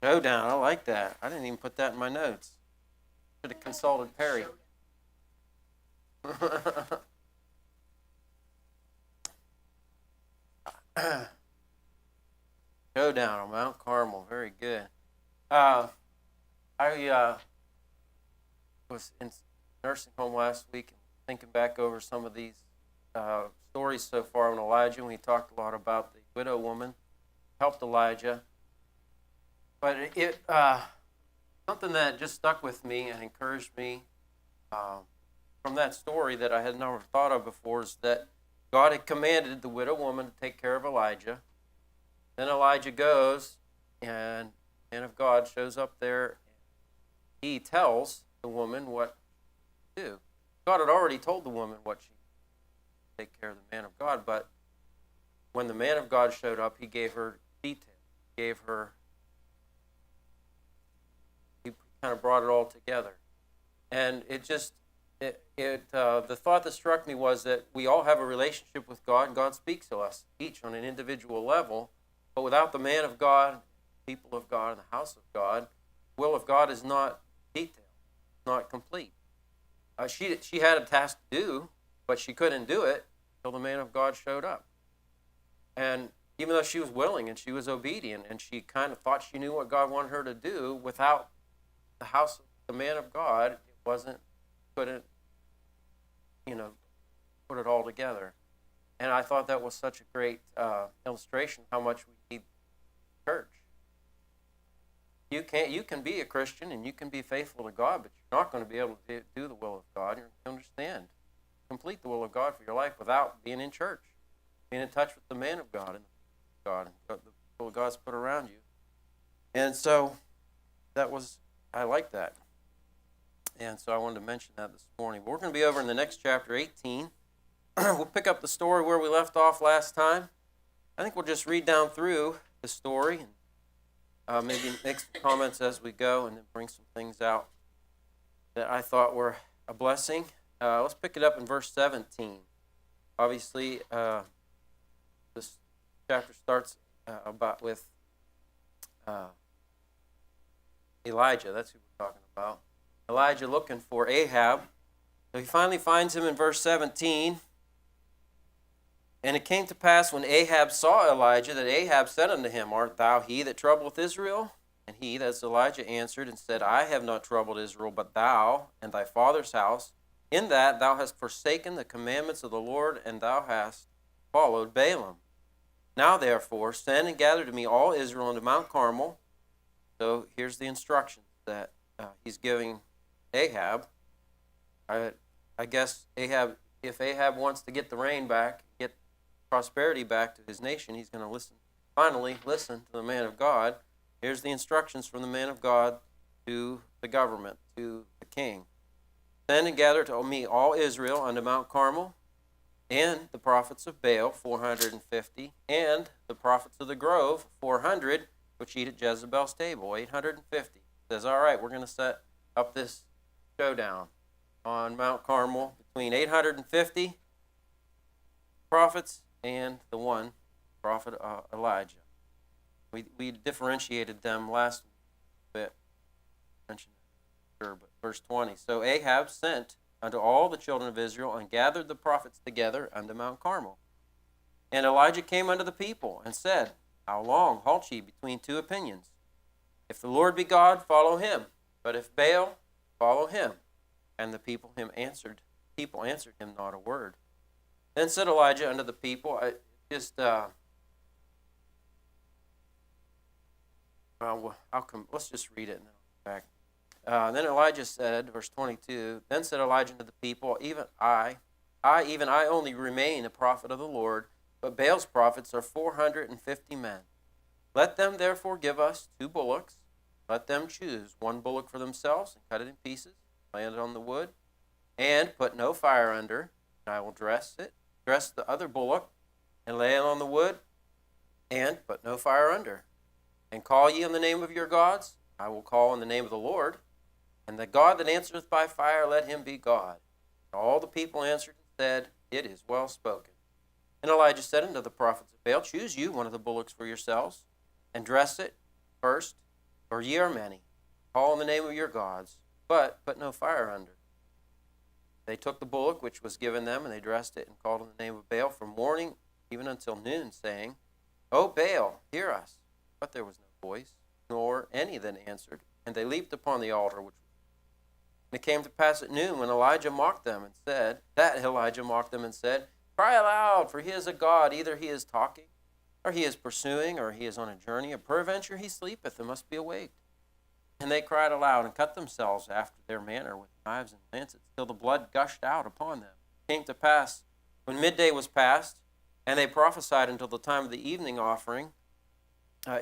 Showdown, I like that. I didn't even put that in my notes. Should have consulted Perry. Showdown on Mount Carmel, very good. I was in nursing home last week and thinking back over some of these stories so far on Elijah, and we talked a lot about the widow woman helped Elijah. But it something that just stuck with me and encouraged me from that story that I had never thought of before is that God had commanded the widow woman to take care of Elijah. Then Elijah goes, and the man of God shows up there. He tells the woman what to do. God had already told the woman what she should take care of the man of God, but when the man of God showed up, he gave her details. He kind of brought it all together. And the thought that struck me was that we all have a relationship with God, and God speaks to us, each on an individual level. But without the man of God, people of God, and the house of God, the will of God is not detailed, not complete. She had a task to do, but she couldn't do it until the man of God showed up. And even though she was willing and she was obedient and she kind of thought she knew what God wanted her to do, without the house of the man of God, couldn't put it all together. And I thought that was such a great illustration of how much we need church. You can be a Christian and you can be faithful to God, but you're not going to be able to do the will of God. You understand, complete the will of God for your life without being in church, being in touch with the man of God and the people God's put around you. And so I like that. And so I wanted to mention that this morning. But we're going to be over in the next chapter, 18. We'll pick up the story where we left off last time. I think we'll just read down through the story and maybe make some comments as we go and then bring some things out that I thought were a blessing. Let's pick it up in verse 17. Obviously, this chapter starts with Elijah. That's who we're talking about. Elijah looking for Ahab. So he finally finds him in verse 17. And it came to pass when Ahab saw Elijah that Ahab said unto him, Art thou he that troubleth Israel? And he, that's Elijah, answered and said, I have not troubled Israel, but thou and thy father's house, in that thou hast forsaken the commandments of the Lord, and thou hast followed Balaam. Now therefore, send and gather to me all Israel unto Mount Carmel. So here's the instructions that he's giving Ahab. I guess if Ahab wants to get the rain back, get prosperity back to his nation, he's going to finally listen to the man of God. Here's the instructions from the man of God to the government, to the king. Send and gather to me all Israel unto Mount Carmel, and the prophets of Baal, 450, and the prophets of the grove, 400, which eat at Jezebel's table, 850. Says, all right, we're going to set up this showdown on Mount Carmel between 850 prophets and the one prophet Elijah. We differentiated them last bit. Mentioned that, sure, but verse 20. So Ahab sent unto all the children of Israel and gathered the prophets together unto Mount Carmel. And Elijah came unto the people and said, How long halt ye between two opinions? If the Lord be God, follow him. But if Baal, follow him. And the people answered him not a word. Then said Elijah unto the people, let's just read it and then I'll go back. Then Elijah said, verse 22, Then said Elijah unto the people, even I only remain a prophet of the Lord, but Baal's prophets are 450 men. Let them therefore give us 2 bullocks. Let them choose 1 bullock for themselves and cut it in pieces, lay it on the wood, and put no fire under. And I will dress the other bullock, and lay it on the wood, and put no fire under. And call ye on the name of your gods, I will call on the name of the Lord. And the God that answereth by fire, let him be God. And all the people answered and said, It is well spoken. And Elijah said unto the prophets of Baal, Choose you 1 of the bullocks for yourselves, and dress it first, for ye are many. Call on the name of your gods, but put no fire under. They took the bullock which was given them, and they dressed it, and called on the name of Baal from morning even until noon, saying, O Baal, hear us. But there was no voice, nor any that answered. And they leaped upon the altar. And it came to pass at noon, when Elijah mocked them and said, Cry aloud, for he is a god. Either he is talking, or he is pursuing, or he is on a journey, or peradventure he sleepeth, and must be awaked. And they cried aloud, and cut themselves after their manner with knives and lancets, till the blood gushed out upon them. It came to pass, when midday was past, and they prophesied until the time of the evening offering,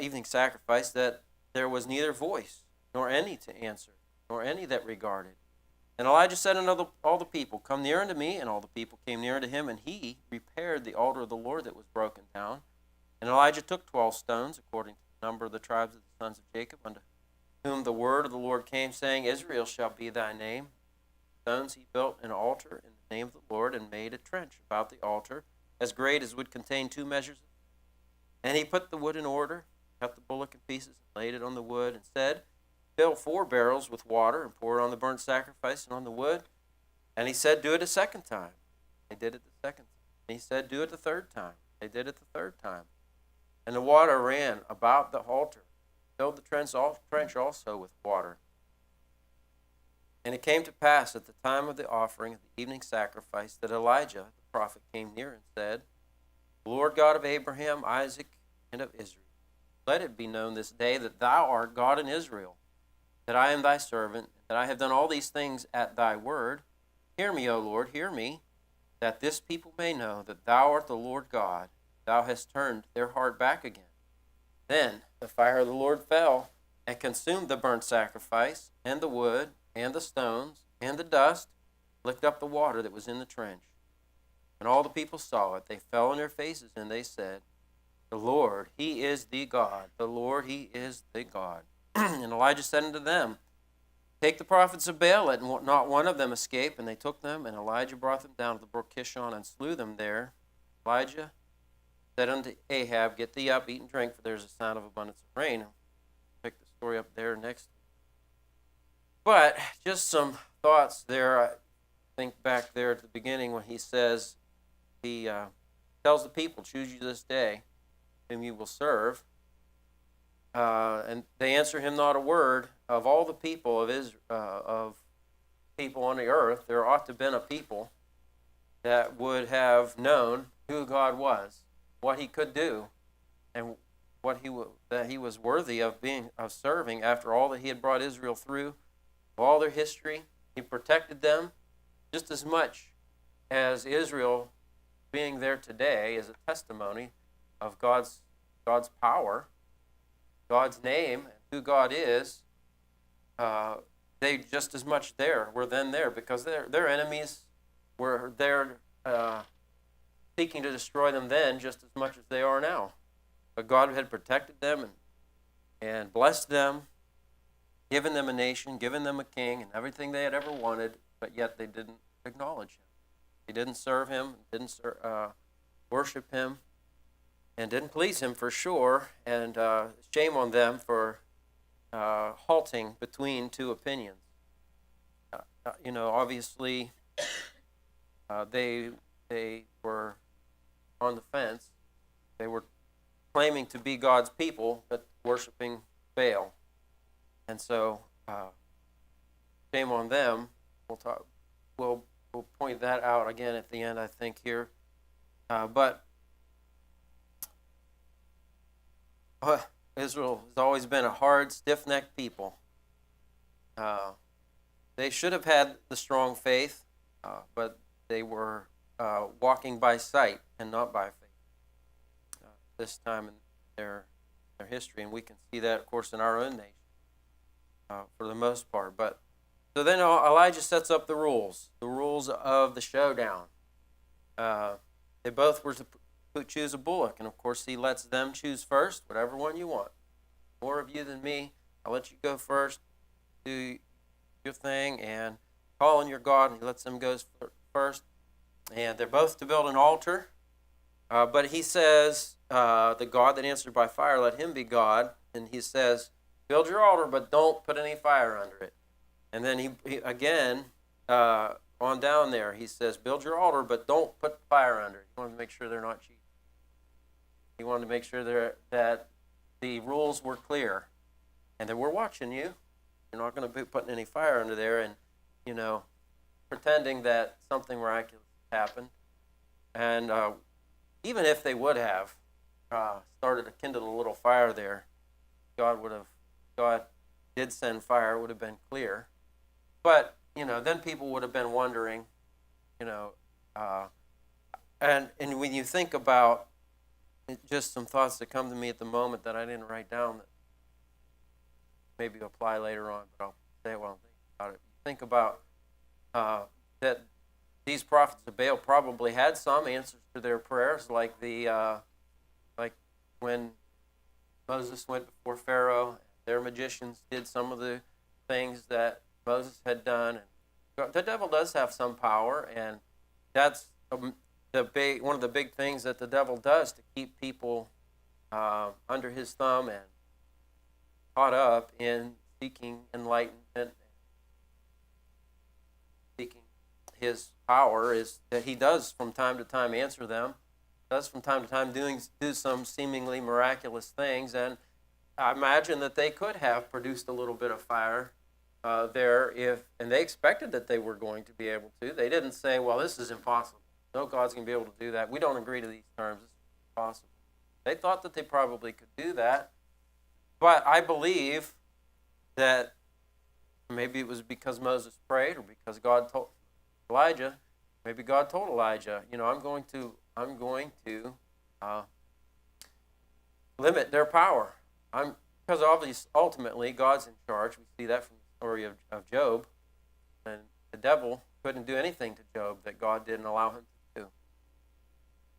evening sacrifice, that there was neither voice, nor any to answer, nor any that regarded. And Elijah said unto all the people, Come near unto me. And all the people came near unto him, and he repaired the altar of the Lord that was broken down. And Elijah took 12 stones, according to the number of the tribes of the sons of Jacob, unto whom the word of the Lord came, saying, Israel shall be thy name. Stones he built an altar in the name of the Lord, and made a trench about the altar, as great as would contain 2 measures. And he put the wood in order, cut the bullock in pieces, and laid it on the wood, and said, Fill 4 barrels with water, and pour it on the burnt sacrifice and on the wood. And he said, Do it a second time. They did it the second time. And he said, Do it the third time. They did it the third time. And the water ran about the altar, filled the trench also with water. And it came to pass at the time of the offering of the evening sacrifice that Elijah the prophet came near and said, Lord God of Abraham, Isaac, and of Israel, let it be known this day that thou art God in Israel, that I am thy servant, that I have done all these things at thy word. Hear me, O Lord, hear me, that this people may know that thou art the Lord God, thou hast turned their heart back again. Then the fire of the Lord fell and consumed the burnt sacrifice, and the wood, and the stones, and the dust, licked up the water that was in the trench. When all the people saw it, they fell on their faces, and they said, The Lord, he is the God. The Lord, he is the God. And Elijah said unto them, Take the prophets of Baal, let not one of them escape. And they took them, and Elijah brought them down to the brook Kishon, and slew them there. Elijah said unto Ahab, Get thee up, eat and drink, for there is a sound of abundance of rain. I'll pick the story up there next. But just some thoughts there. I think back there at the beginning when he says, he tells the people, Choose you this day whom you will serve. And they answer him not a word. Of all the people of Israel, of people on the earth, there ought to have been a people that would have known who God was, what he could do, and that he was worthy of serving after all that he had brought Israel through, all their history. He protected them just as much as Israel being there today is a testimony of God's power, God's name, and who God is. They just as much were then there because their enemies were there seeking to destroy them then just as much as they are now. But God had protected them and blessed them, given them a nation, given them a king, and everything they had ever wanted, but yet they didn't acknowledge him. They didn't serve him, didn't worship him, and didn't please him for sure, and shame on them for halting between 2 opinions. Obviously, they were on the fence. They were claiming to be God's people, but worshiping Baal. And so, shame on them. We'll point that out again at the end, I think, here. But Israel has always been a hard, stiff-necked people. They should have had the strong faith, but they were walking by sight and not by faith this time in their history. And we can see that, of course, in our own nation for the most part. But so then Elijah sets up the rules of the showdown. They both were to choose a bullock, and of course he lets them choose first, whatever one you want. More of you than me, I'll let you go first, do your thing, and call on your God, and he lets them go first. And they're both to build an altar. But he says, the God that answered by fire, let him be God. And he says, build your altar, but don't put any fire under it. And then he again, on down there, he says, build your altar, but don't put fire under it. He wanted to make sure they're not cheating. He wanted to make sure that the rules were clear and that we're watching you. You're not going to be putting any fire under there and, pretending that something miraculous happened. And even if they would have started to kindle a little fire there, God did send fire, it would have been clear. But, then people would have been wondering, and when you think about just some thoughts that come to me at the moment that I didn't write down that maybe apply later on, but I'll say it while I'm thinking about it. Think about that these prophets of Baal probably had some answers to their prayers, like when Moses went before Pharaoh, their magicians did some of the things that Moses had done. And the devil does have some power, and that's one of the big things that the devil does to keep people under his thumb and caught up in seeking enlightenment, seeking his power, is that he does from time to time answer them, does from time to time do some seemingly miraculous things, and I imagine that they could have produced a little bit of fire there and they expected that they were going to be able to. They didn't say, well, this is impossible. No God's going to be able to do that. We don't agree to these terms. This is impossible. They thought that they probably could do that. But I believe that maybe it was because Moses prayed or because God told Elijah. Maybe God told Elijah, I'm going to limit their power. Because obviously, ultimately, God's in charge. We see that from the story of Job. And the devil couldn't do anything to Job that God didn't allow him to do.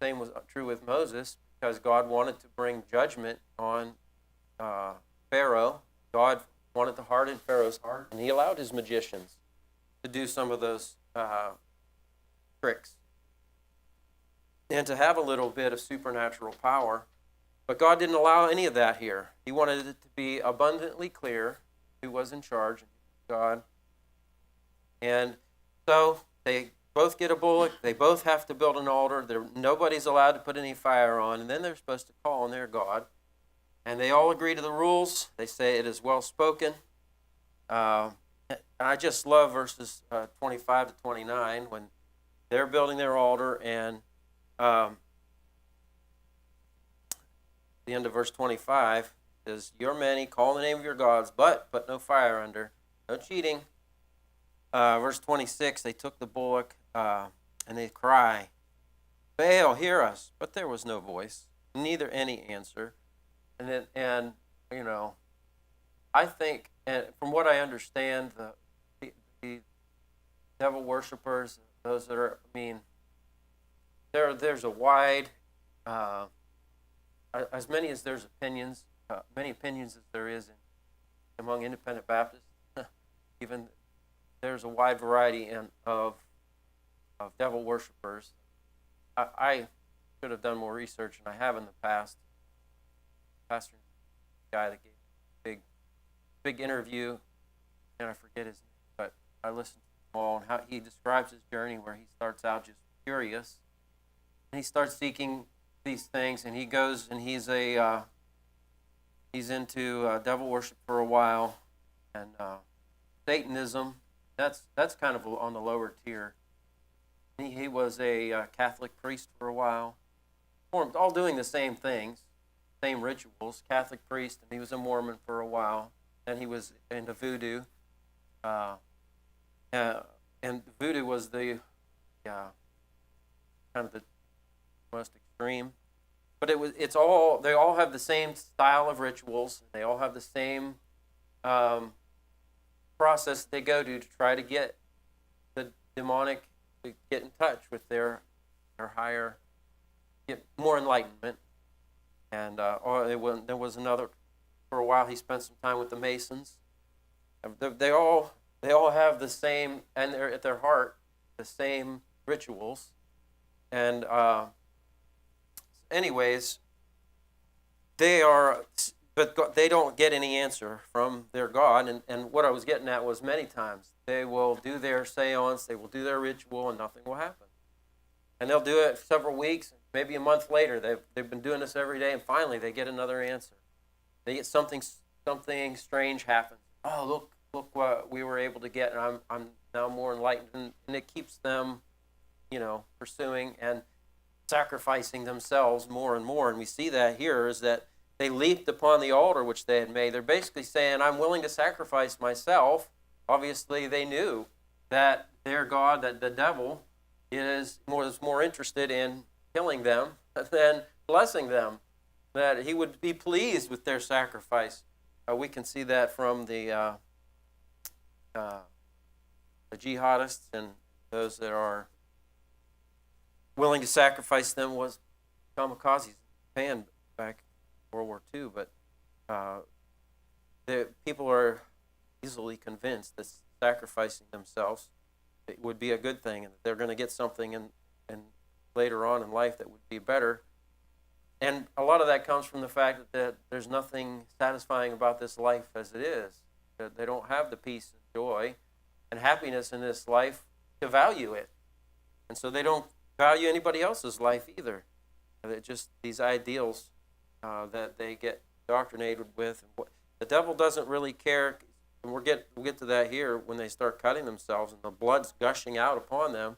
Same was true with Moses, because God wanted to bring judgment on Pharaoh. God wanted to harden Pharaoh's heart, and he allowed his magicians to do some of those tricks and to have a little bit of supernatural power. But God didn't allow any of that here. He wanted it to be abundantly clear who was in charge, God. And so they both get a bullock. They both have to build an altar. Nobody's allowed to put any fire on. And then they're supposed to call on their God. And they all agree to the rules. They say it is well spoken. I just love verses 25 to 29 when they're building their altar, and the end of verse 25 says, "Your many call the name of your gods, but put no fire under." No cheating. Verse 26, they took the bullock and they cry, "Baal, hear us!" But there was no voice, neither any answer. And I think, and from what I understand, the devil worshipers, those that are, there's a wide, as many as there's opinions, many opinions as there is among independent Baptists, even there's a wide variety of devil worshipers. I should have done more research, and I have in the past. Pastor, guy that gave a big interview, and I forget his name, but I listened to him all, and how he describes his journey, where he starts out just curious, and he starts seeking these things, and he goes and he's into devil worship for a while, and Satanism. That's kind of on the lower tier. He was a Catholic priest for a while, all doing the same things, same rituals. Catholic priest, and he was a Mormon for a while. Then he was into voodoo, and voodoo was the kind of the most extreme. But they all have the same style of rituals. They all have the same process they go to try to get the demonic to get in touch with their higher, get more enlightenment. And there was another, for a while he spent some time with the Masons. They all have the same, and they're at their heart, the same rituals. And anyways, but they don't get any answer from their God. And what I was getting at was many times they will do their seance, they will do their ritual, and nothing will happen. And they'll do it several weeks, maybe a month later. They've been doing this every day, and finally they get another answer. They get something strange happens. Oh, look what we were able to get, and I'm now more enlightened, and it keeps them, pursuing and sacrificing themselves more and more. And we see that here is that they leaped upon the altar which they had made. They're basically saying, I'm willing to sacrifice myself. Obviously, they knew that their God, that the devil, was more interested in killing them than blessing them, that he would be pleased with their sacrifice. We can see that from the jihadists and those that are willing to sacrifice them was kamikazes in Japan back in World War II. But the people are easily convinced that sacrificing themselves it would be a good thing, and that they're going to get something and later on in life that would be better. And a lot of that comes from the fact that there's nothing satisfying about this life as it is. That they don't have the peace and joy and happiness in this life to value it. And so they don't value anybody else's life either. They're just these ideals that they get indoctrinated with. The devil doesn't really care. And we'll get to that here when they start cutting themselves and the blood's gushing out upon them.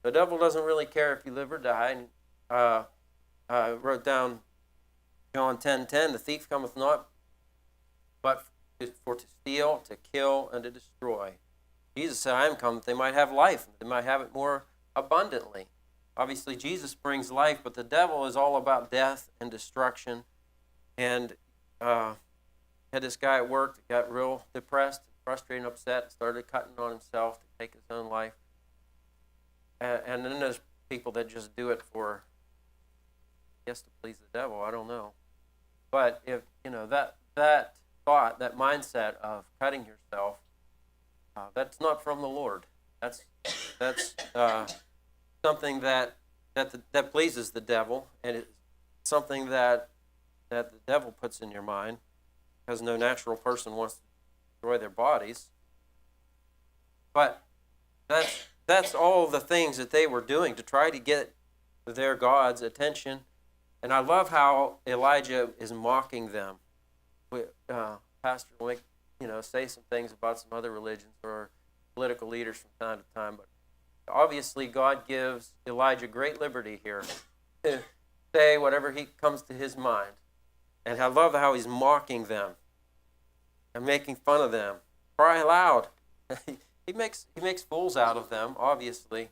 The devil doesn't really care if you live or die. And I wrote down John 10:10, the thief cometh not but for to steal, to kill, and to destroy. Jesus said, I am come that they might have life, and they might have it more abundantly. Obviously, Jesus brings life, but the devil is all about death and destruction. And had this guy at work that got real depressed, frustrated, and upset, started cutting on himself to take his own life. And then there's people that just do it for, I guess, to please the devil. I don't know. But if that thought, that mindset of cutting yourself, that's not from the Lord. That's something that pleases the devil, and it's something that the devil puts in your mind, because no natural person wants to destroy their bodies. But that's all the things that they were doing to try to get their God's attention. And I love how Elijah is mocking them. Pastor will say some things about some other religions or political leaders from time to time, but obviously God gives Elijah great liberty here to say whatever comes to his mind. And I love how he's mocking them and making fun of them. Cry loud. He makes fools out of them, obviously,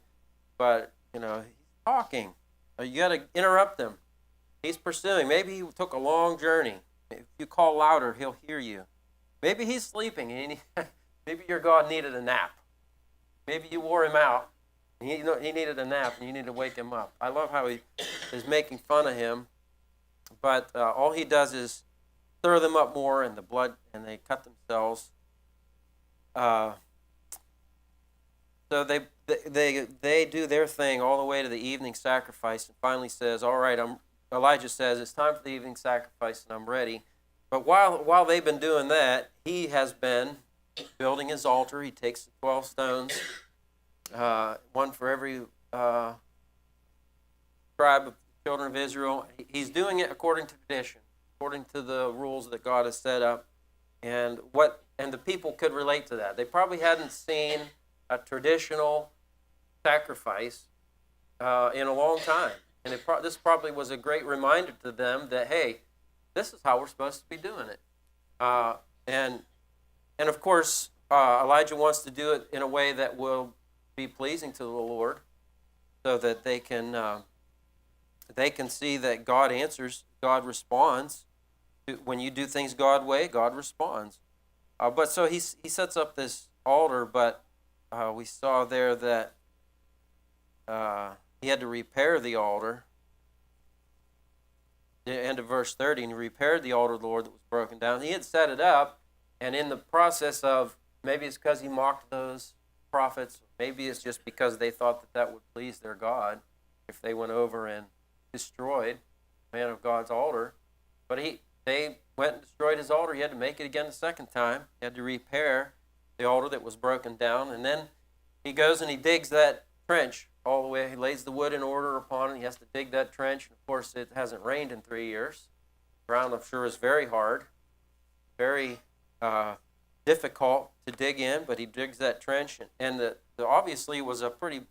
but he's talking. You got to interrupt him. He's pursuing. Maybe he took a long journey. If you call louder, he'll hear you. Maybe he's sleeping. Maybe your God needed a nap. Maybe you wore him out. He needed a nap, and you need to wake him up. I love how he is making fun of him, but all he does is stir them up more, and the blood, and they cut themselves. So they do their thing all the way to the evening sacrifice, and finally says, "All right, Elijah says it's time for the evening sacrifice, and I'm ready." But while they've been doing that, he has been building his altar. He takes the 12 stones, one for every tribe of the children of Israel. He's doing it according to tradition, according to the rules that God has set up, and the people could relate to that. They probably hadn't seen a traditional sacrifice in a long time, and this probably was a great reminder to them that, hey, this is how we're supposed to be doing it. And of course, Elijah wants to do it in a way that will be pleasing to the Lord, so that they can see that God answers, God responds. When you do things God's way, God responds. But so he sets up this altar, but we saw there that he had to repair the altar. The end of verse 30, and he repaired the altar of the Lord that was broken down. He had set it up, and in the process of, maybe it's because he mocked those prophets, maybe it's just because they thought that would please their God if they went over and destroyed man of God's altar. But they went and destroyed his altar. He had to make it again the second time. He had to repair the altar that was broken down. And then he goes and he digs that trench all the way. He lays the wood in order upon it. He has to dig that trench. And of course, it hasn't rained in 3 years. The ground, I'm sure, is very hard, very difficult to dig in. But he digs that trench, and the obviously was a pretty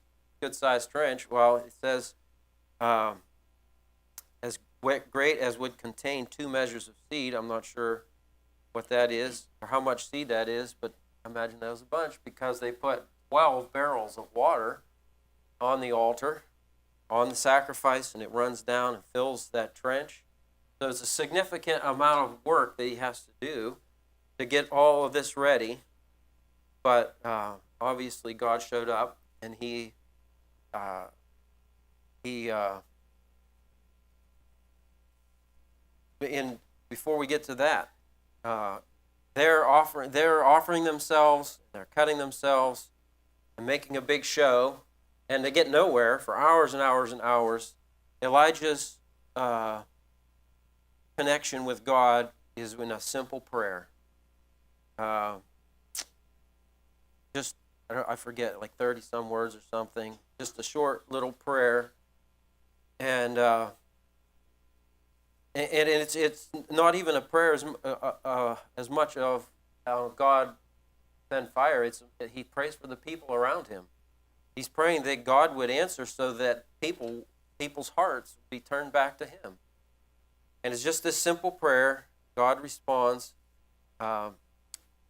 good-sized trench. Well, it says as great as would contain 2 measures of seed. I'm not sure what that is or how much seed that is, but I imagine that was a bunch, because they put 12 barrels of water on the altar, on the sacrifice, and it runs down and fills that trench. So it's a significant amount of work that he has to do to get all of this ready. But obviously God showed up, and before we get to that, they're offering themselves, they're cutting themselves, and making a big show, and they get nowhere for hours and hours and hours. Elijah's connection with God is in a simple prayer. I forget, like 30 some words or something. Just a short little prayer, and it's not even a prayer as much of God send fire. He prays for the people around him. He's praying that God would answer so that people's hearts would be turned back to him. And it's just this simple prayer. God responds. I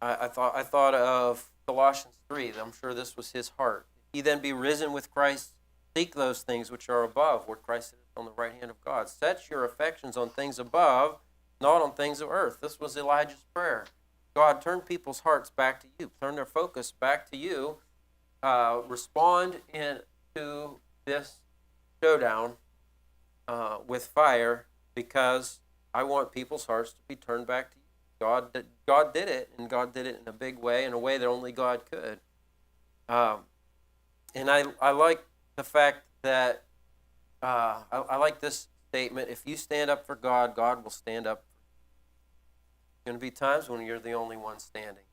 thought of Colossians 3. I'm sure this was his heart. He then be risen with Christ. Seek those things which are above, where Christ is on the right hand of God. Set your affections on things above, not on things of earth. This was Elijah's prayer. God, turn people's hearts back to you. Turn their focus back to you. Respond to this showdown with fire, because I want people's hearts to be turned back to you. God did it, and God did it in a big way, in a way that only God could. And I like the fact that I like this statement: if you stand up for God, God will stand up for you. There's going to be times when you're the only one standing.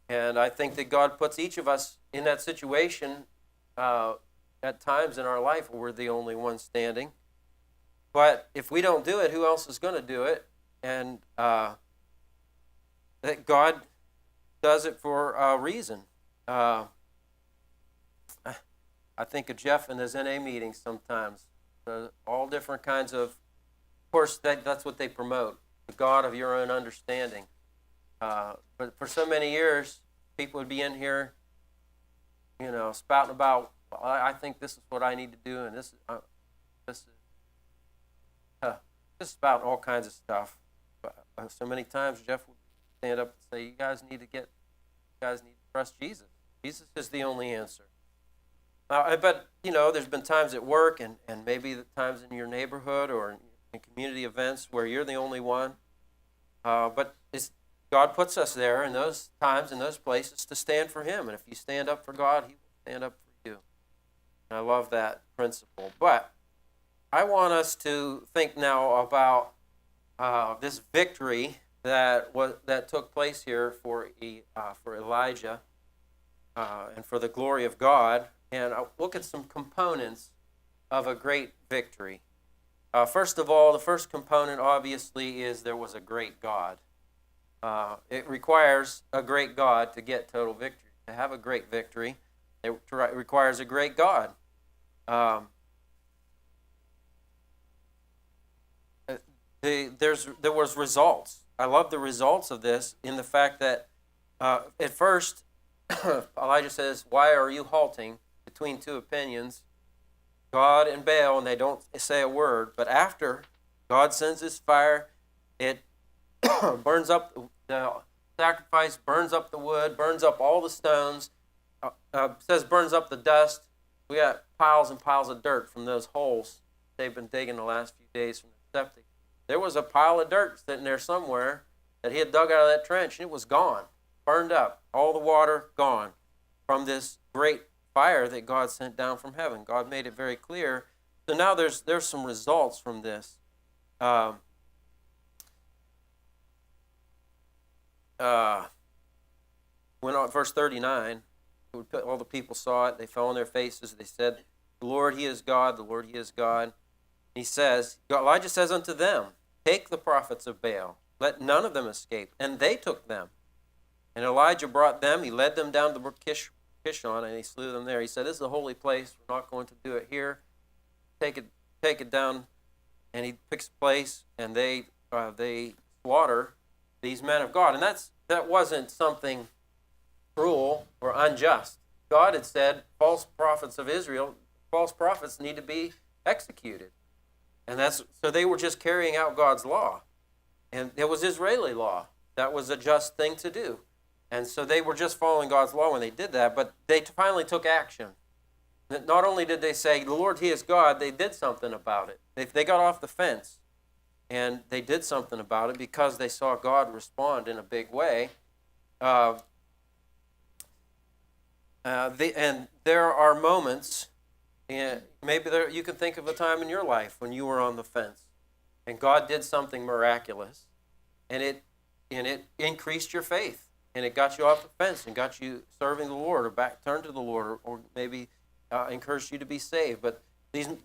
And I think that God puts each of us in that situation at times in our life where we're the only one standing. But if we don't do it, who else is going to do it? And that God does it for a reason. I think of Jeff in his NA meetings sometimes. All different kinds of course, that's what they promote, the God of your own understanding. But for so many years, people would be in here, spouting about, well, I think this is what I need to do, and this is just about all kinds of stuff. But so many times, Jeff would stand up and say, you guys need to trust Jesus. Jesus is the only answer. I bet, there's been times at work and maybe the times in your neighborhood or in community events where you're the only one. But God puts us there in those times, in those places, to stand for him. And if you stand up for God, he will stand up for you. And I love that principle. But I want us to think now about this victory that took place here for Elijah and for the glory of God. And I'll look at some components of a great victory. First of all, the first component, obviously, is there was a great God. It requires a great God to get total victory. To have a great victory, it requires a great God. There was results. I love the results of this in the fact that at first, Elijah says, "Why are you halting between two opinions, God and Baal?" And they don't say a word. But after God sends his fire, it burns up the sacrifice, burns up the wood, burns up all the stones. Says burns up the dust. We got piles and piles of dirt from those holes they've been digging the last few days from the septic. There was a pile of dirt sitting there somewhere that he had dug out of that trench, and it was gone, burned up. All the water gone from this great fire that God sent down from heaven. God made it very clear. So now there's some results from this. Um, when on verse 39, all the people saw it. They fell on their faces. They said, "The Lord, He is God. The Lord, He is God." He says, Elijah says unto them, "Take the prophets of Baal. Let none of them escape." And they took them. And Elijah brought them. He led them down to the brook Kishon, and he slew them there. He said, "This is a holy place. We're not going to do it here. Take it down." And he picks a place, and they slaughter these men of God. And that wasn't something cruel or unjust. God had said false prophets of Israel, false prophets need to be executed. And so they were just carrying out God's law. And it was Israeli law. That was a just thing to do. And so they were just following God's law when they did that, but they finally took action. Not only did they say, "The Lord, He is God," they did something about it. They got off the fence, and they did something about it because they saw God respond in a big way. And there are moments, and maybe you can think of a time in your life when you were on the fence, and God did something miraculous, and it increased your faith, and it got you off the fence and got you serving the Lord, or turned to the Lord, or maybe encouraged you to be saved. But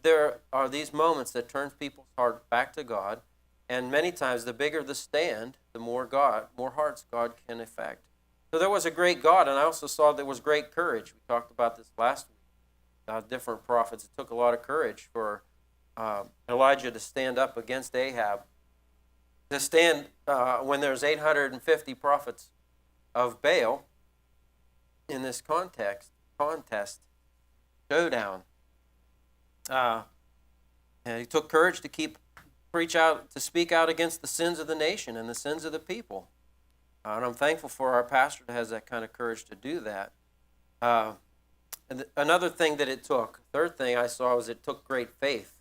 there are these moments that turn people's heart back to God, and many times the bigger the stand, the more hearts God can affect. So there was a great God, and I also saw there was great courage. We talked about this last week. Different prophets. It took a lot of courage for Elijah to stand up against Ahab. To stand when there's 850 prophets of Baal in this contest, showdown. And he took courage to speak out against the sins of the nation and the sins of the people. And I'm thankful for our pastor that has that kind of courage to do that. And another thing that it took, third thing I saw, was it took great faith.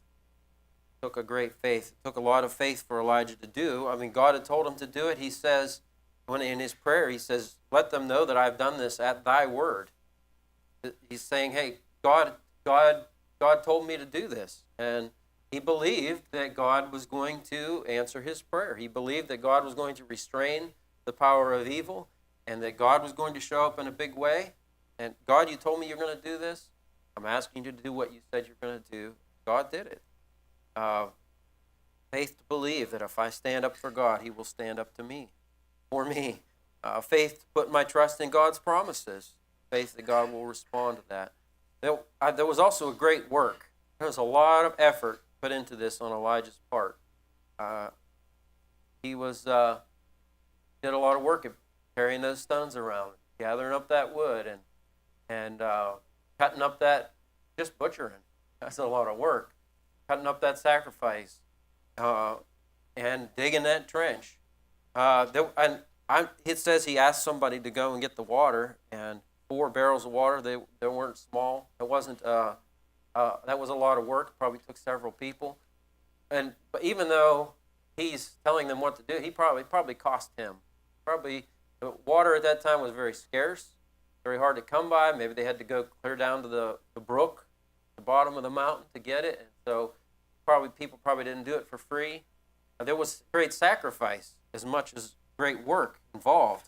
It took a great faith. It took a lot of faith for Elijah to do. I mean, God had told him to do it. He says, when in his prayer, he says, "Let them know that I've done this at thy word." He's saying, hey, God told me to do this. And he believed that God was going to answer his prayer. He believed that God was going to restrain the power of evil, and that God was going to show up in a big way. And God, you told me you're going to do this. I'm asking you to do what you said you're going to do. God did it. Faith to believe that if I stand up for God, He will stand up for me. Faith to put my trust in God's promises. Faith that God will respond to that. There was also a great work. There was a lot of effort put into this on Elijah's part. He did a lot of work at carrying those stones around, gathering up that wood, and cutting up that, just butchering. That's a lot of work. Cutting up that sacrifice, and digging that trench. It says he asked somebody to go and get the water, and 4 barrels of water. They weren't small. It wasn't. That was a lot of work. Probably took several people. But even though he's telling them what to do, he probably cost him. Probably the water at that time was very scarce, very hard to come by. Maybe they had to go clear down to the brook, the bottom of the mountain to get it, and so people probably didn't do it for free. There was great sacrifice as much as great work involved.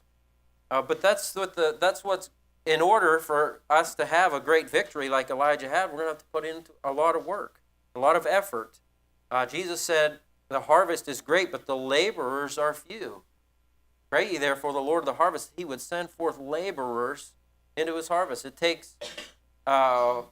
But that's what's in order for us to have a great victory like Elijah had. We're going to have to put in a lot of work, a lot of effort. Jesus said, "The harvest is great, but the laborers are few. Pray ye therefore the Lord of the harvest, He would send forth laborers into His harvest." It takes, God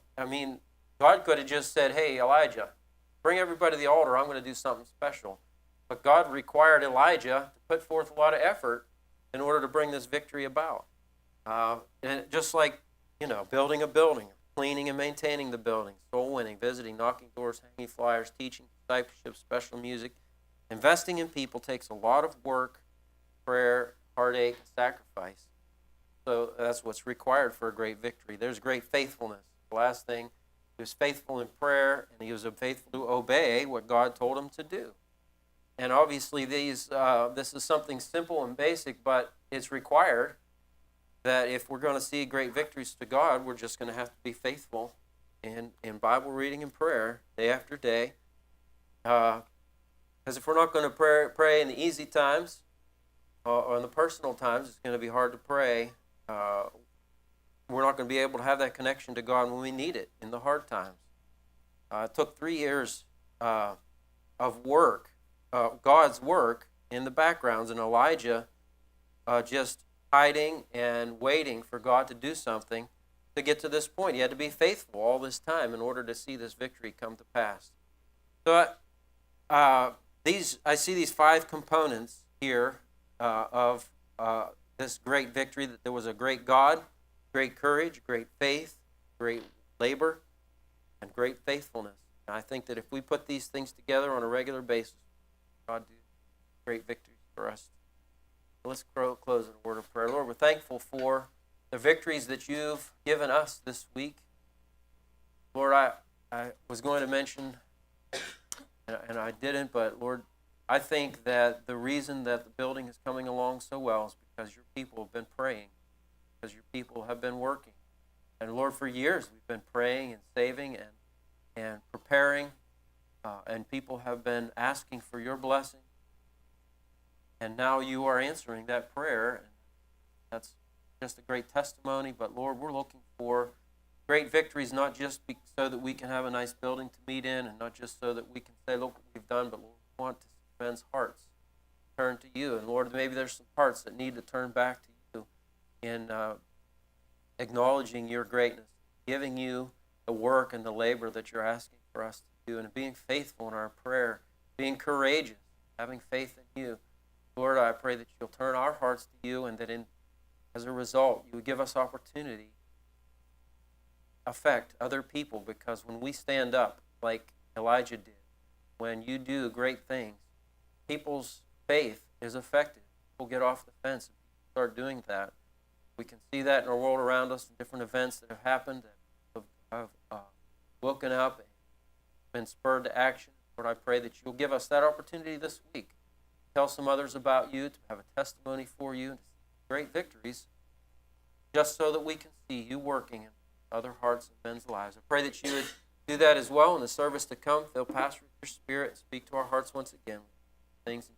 could have just said, "Hey, Elijah, bring everybody to the altar. I'm going to do something special." But God required Elijah to put forth a lot of effort in order to bring this victory about. And just like, building a building, cleaning and maintaining the building, soul winning, visiting, knocking doors, hanging flyers, teaching, discipleship, special music. Investing in people takes a lot of work, prayer, heartache, sacrifice. So that's what's required for a great victory. There's great faithfulness. The last thing, he was faithful in prayer, and he was faithful to obey what God told him to do. And obviously this is something simple and basic, but it's required that if we're going to see great victories to God, we're just going to have to be faithful in Bible reading and prayer day after day. Because Because if we're not going to pray in the easy times or in the personal times, it's going to be hard to pray. We're not going to be able to have that connection to God when we need it in the hard times. It took 3 years of work, God's work in the backgrounds, and Elijah just hiding and waiting for God to do something to get to this point. He had to be faithful all this time in order to see this victory come to pass. So I see these 5 components here of this great victory, that there was a great God, great courage, great faith, great labor, and great faithfulness. And I think that if we put these things together on a regular basis, God do great victories for us. Let's close in a word of prayer. Lord, we're thankful for the victories that you've given us this week. Lord, I was going to mention, and I didn't, but Lord, I think that the reason that the building is coming along so well is because your people have been praying, because your people have been working. And Lord, for years we've been praying and saving and preparing, and people have been asking for your blessing. And now you are answering that prayer, and that's just a great testimony. But Lord, we're looking for great victories, not just so that we can have a nice building to meet in, and not just so that we can say, look what we've done, but Lord, we want to see men's hearts turn to you. And Lord, maybe there's some hearts that need to turn back to you in acknowledging your greatness, giving you the work and the labor that you're asking for us to do, and being faithful in our prayer, being courageous, having faith in you. Lord, I pray that you'll turn our hearts to you, and that as a result, you would give us opportunity to affect other people, because when we stand up like Elijah did, when you do great things, people's faith is affected. People get off the fence and start doing that. We can see that in our world around us, in different events that have happened, that have woken up and been spurred to action. Lord, I pray that you'll give us that opportunity this week. Tell some others about you, to have a testimony for you, and to see great victories, just so that we can see you working in other hearts and men's lives. I pray that you would do that as well in the service to come. Fill Pastor with your Spirit and speak to our hearts once again. Things in